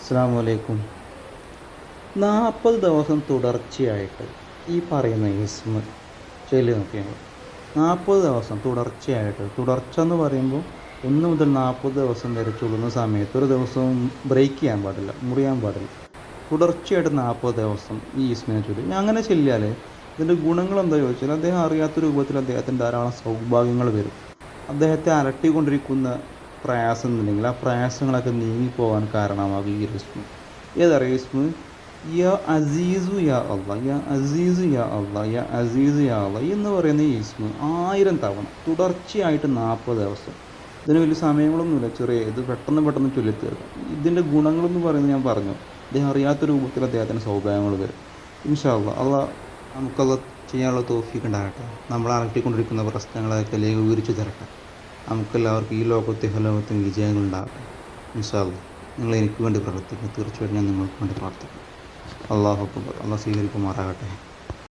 അസ്സലാമു അലൈക്കും. 40 ദിവസം തുടർച്ചയായിട്ട് ഈ പറയുന്ന ഇസ്മ ചൊല്ലി നോക്കിയാൽ 40 ദിവസം തുടർച്ചയായിട്ട്, തുടർച്ച എന്ന് പറയുമ്പോൾ 1 മുതൽ 40 ദിവസം വരെ ചൊല്ലുന്ന സമയത്ത് ഒരു ദിവസവും ബ്രേക്ക് ചെയ്യാൻ പാടില്ല, മുറിയാൻ പാടില്ല. തുടർച്ചയായിട്ട് 40 ദിവസം ഈ ഇസ്മിനെ ചൊല്ലി അങ്ങനെ ചെല്ലിയാൽ ഇതിൻ്റെ ഗുണങ്ങൾ എന്താ ചോദിച്ചാൽ, അദ്ദേഹം അറിയാത്ത രൂപത്തിൽ അദ്ദേഹത്തിന് ധാരാളം സൗഭാഗ്യങ്ങൾ വരും. അദ്ദേഹത്തെ അലട്ടിക്കൊണ്ടിരിക്കുന്ന പ്രയാസം എന്നുണ്ടെങ്കിൽ ആ പ്രയാസങ്ങളൊക്കെ നീങ്ങിപ്പോകാൻ കാരണമാകും ഈ ഇസ്മ. ഏതറിയ ഇസ്മ? യാ അസീസു യാ അള്ളാ, യാ അസീസു യാ അള്ളാ, യാ അസീസു യാ അള്ളാ എന്ന് പറയുന്ന ഈ ഇസ്മ 1000 തവണ തുടർച്ചയായിട്ട് 40 ദിവസം. ഇതിന് വലിയ സമയങ്ങളൊന്നുമില്ല, ഇത് പെട്ടെന്ന് ചൊല്ലിത്തീർക്കാം. ഇതിൻ്റെ ഗുണങ്ങളെന്ന് പറയുന്നത് ഞാൻ പറഞ്ഞു. അദ്ദേഹം അറിയാത്ത രൂപത്തിൽ അദ്ദേഹത്തിന് സൗഭാഗ്യങ്ങൾ വരും. ഇൻഷാ അള്ളാ, നമുക്കത് ചെയ്യാനുള്ള തൗഫീഖ് ഉണ്ടാകട്ടെ. നമ്മളെ അലട്ടിക്കൊണ്ടിരിക്കുന്ന പ്രശ്നങ്ങളൊക്കെ ലഘൂകരിച്ച് തരട്ടെ. നമുക്കെല്ലാവർക്കും ഈ ലോകത്തെ ലോകത്തും വിജയങ്ങൾ ഉണ്ടാകട്ടെ. ഇൻഷാ അള്ളാ, നിങ്ങൾ എനിക്ക് വേണ്ടി പ്രവർത്തിക്കും. തീർച്ചയായിട്ടും ഞാൻ നിങ്ങൾക്ക് വേണ്ടി പ്രാർത്ഥിക്കും. അല്ലാഹു അക്ബർ. അള്ളാഹ് സ്വീകരിക്കുമാറാകട്ടെ.